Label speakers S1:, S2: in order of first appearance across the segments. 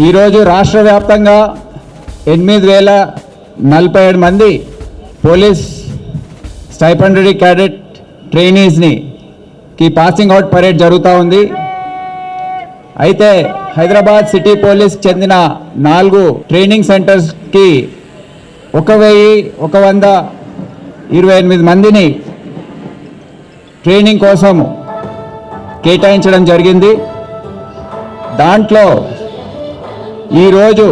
S1: ఈరోజు రాష్ట్ర వ్యాప్తంగా 8,047 మంది పోలీస్ స్టైపెండరీ క్యాడెట్ ట్రైనీస్ని పాసింగ్ అవుట్ పరేడ్ జరుగుతూ ఉంది. అయితే హైదరాబాద్ సిటీ పోలీస్ చెందిన 4 ట్రైనింగ్ సెంటర్స్కి 1,128 మందిని ట్రైనింగ్ కోసం కేటాయించడం జరిగింది. దాంట్లో ఈరోజు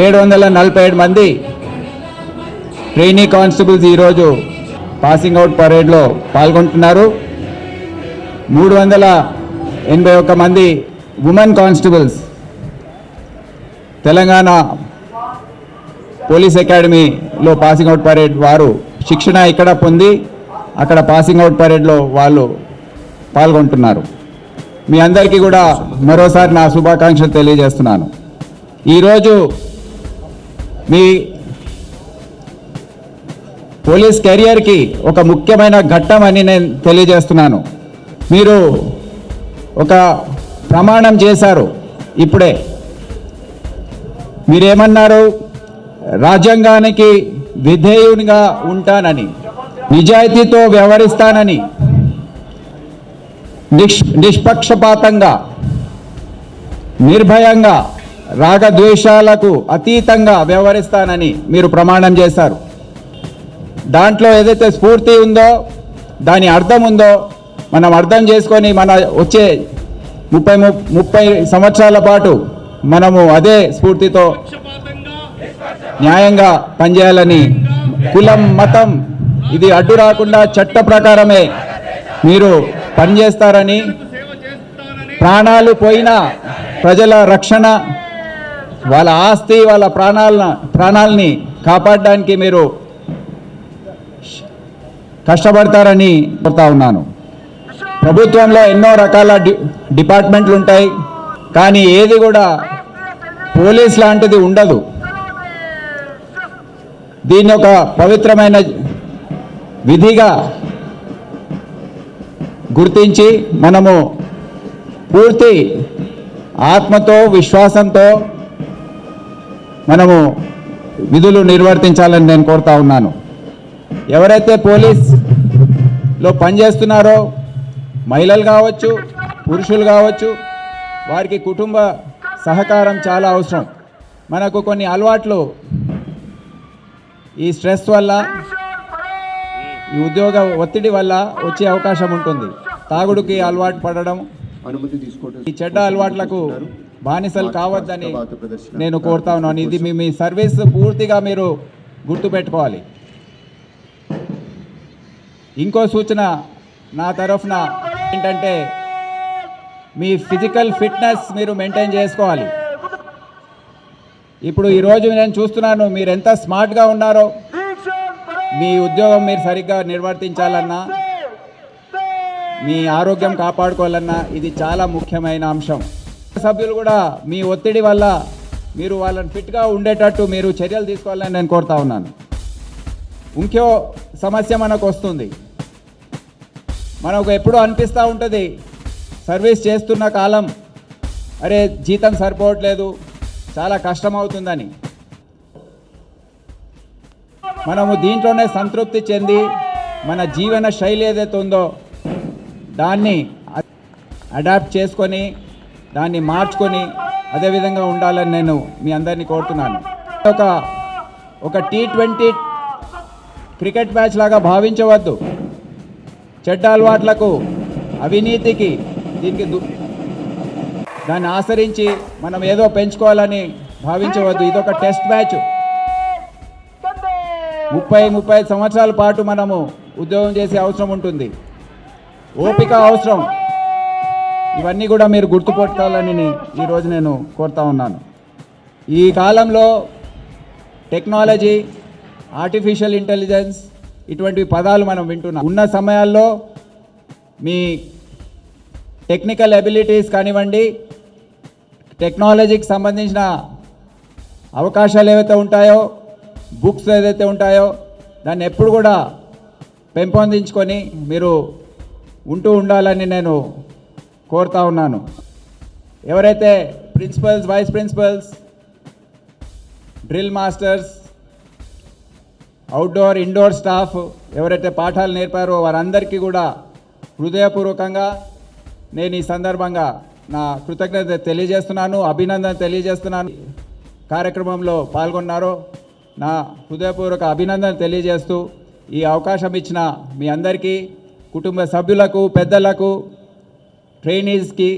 S1: 747 మంది ట్రైనీ కానిస్టేబుల్స్ ఈరోజు పాసింగ్ అవుట్ పరేడ్లో పాల్గొంటున్నారు. 381 మంది ఉమెన్ కానిస్టేబుల్స్ తెలంగాణ పోలీస్ అకాడమీలో పాసింగ్ అవుట్ పరేడ్ వారు శిక్షణ ఇక్కడ పొంది అక్కడ పాసింగ్ అవుట్ పరేడ్లో వాళ్ళు పాల్గొంటున్నారు. మీ అందరికీ కూడా మరోసారి నా శుభాకాంక్షలు తెలియజేస్తున్నాను. ఈరోజు మీ పోలీస్ కెరియర్కి ఒక ముఖ్యమైన ఘట్టం అని నేను తెలియజేస్తున్నాను. మీరు ఒక ప్రమాణం చేశారు. ఇప్పుడే మీరేమన్నారు? రాజ్యాంగానికి విధేయునిగా ఉంటానని, నిజాయితీతో వ్యవహరిస్తానని, నిష్పక్షపాతంగా, నిర్భయంగా, రాగద్వేషాలకు అతీతంగా వ్యవహరిస్తానని మీరు ప్రమాణం చేశారు. దాంట్లో ఏదైతే స్ఫూర్తి ఉందో, దాని అర్థం ఉందో మనం అర్థం చేసుకొని మన వచ్చే 30 సంవత్సరాల పాటు మనము అదే స్ఫూర్తితో న్యాయంగా పనిచేయాలని, కులం మతం ఇది అడ్డు రాకుండా చట్ట ప్రకారమే మీరు పనిచేస్తారని, ప్రాణాలు పోయినా ప్రజల రక్షణ, వాళ్ళ ఆస్తి, వాళ్ళ ప్రాణాలని కాపాడడానికి మీరు కష్టపడతారని కోరుతా ఉన్నాను. ప్రభుత్వంలో ఎన్నో రకాల డిపార్ట్మెంట్లు ఉంటాయి, కానీ ఏది కూడా పోలీస్ లాంటిది ఉండదు. దీన్ని ఒక పవిత్రమైన విధిగా గుర్తించి మనము పూర్తి ఆత్మతో, విశ్వాసంతో మనము విధులు నిర్వర్తించాలని నేను కోరుతా ఉన్నాను. ఎవరైతే పోలీస్లో పనిచేస్తున్నారో, మహిళలు కావచ్చు, పురుషులు కావచ్చు, వారికి కుటుంబ సహకారం చాలా అవసరం. మనకు కొన్ని అలవాట్లు ఈ స్ట్రెస్ వల్ల, ఈ ఉద్యోగ ఒత్తిడి వల్ల వచ్చే అవకాశం ఉంటుంది. తాగుడుకి అలవాటు పడడం, ఈ చెడ్డ అలవాట్లకు బానిసలు కావద్దని నేను కోరుతా ఉన్నాను. ఇది మీ సర్వీస్ పూర్తిగా మీరు గుర్తుపెట్టుకోవాలి. ఇంకో సూచన నా తరఫున ఏంటంటే, మీ ఫిజికల్ ఫిట్నెస్ మీరు మెయింటైన్ చేసుకోవాలి. ఇప్పుడు ఈరోజు నేను చూస్తున్నాను మీరు ఎంత స్మార్ట్గా ఉన్నారో. మీ ఉద్యోగం మీరు సరిగ్గా నిర్వర్తించాలన్నా, మీ ఆరోగ్యం కాపాడుకోవాలన్నా ఇది చాలా ముఖ్యమైన అంశం. సభ్యులు కూడా మీ ఒత్తిడి వల్ల మీరు వాళ్ళని ఫిట్గా ఉండేటట్టు మీరు చర్యలు తీసుకోవాలని నేను కోరుతా ఉన్నాను. ఇంకో సమస్య మనకు వస్తుంది. మనకు ఎప్పుడూ అనిపిస్తూ ఉంటుంది, సర్వీస్ చేస్తున్న కాలం అరే జీతం సరిపోవట్లేదు, చాలా కష్టమవుతుందని. మనము దీంట్లోనే సంతృప్తి చెంది మన జీవన శైలి ఏదైతే ఉందో దాన్ని అడాప్ట్ చేసుకొని, దాన్ని మార్చుకొని అదేవిధంగా ఉండాలని నేను మీ అందరినీ కోరుతున్నాను. ఒక T20 క్రికెట్ మ్యాచ్ లాగా భావించవద్దు. చెడ్డ అలవాట్లకు, అవినీతికి, దీనికి దాన్ని ఆచరించి మనం ఏదో పెంచుకోవాలని భావించవద్దు. ఇదొక టెస్ట్ మ్యాచ్. 30-35 సంవత్సరాల పాటు మనము ఉద్యోగం చేసే అవసరం ఉంటుంది, ఓపిక అవసరం. ఇవన్నీ కూడా మీరు గుర్తుపెట్టుకోవాలని ఈరోజు నేను కోరుతా ఉన్నాను. ఈ కాలంలో టెక్నాలజీ, ఆర్టిఫిషియల్ ఇంటెలిజెన్స్ ఇటువంటి పదాలు మనం వింటున్నాం. ఉన్న సమయాల్లో మీ టెక్నికల్ ఎబిలిటీస్ కానివ్వండి, టెక్నాలజీకి సంబంధించిన అవకాశాలు ఏవైతే ఉంటాయో, బుక్స్ ఏదైతే ఉంటాయో దాన్ని ఎప్పుడు కూడా పెంపొందించుకొని మీరు ఉండాలని నేను కోరుతా ఉన్నాను. ఎవరైతే principals, vice principals, drill masters, outdoor indoor staff ఎవరైతే పాఠాలు నేర్పారో వారందరికీ కూడా హృదయపూర్వకంగా నేను ఈ సందర్భంగా నా కృతజ్ఞత తెలియజేస్తున్నాను, అభినందన తెలియజేస్తున్నాను. కార్యక్రమంలో పాల్గొన్నారో నా హృదయపూర్వక అభినందన తెలియజేస్తూ ఈ అవకాశం ఇచ్చిన మీ అందరికీ, కుటుంబ సభ్యులకు, పెద్దలకు, ట్రైనీస్కి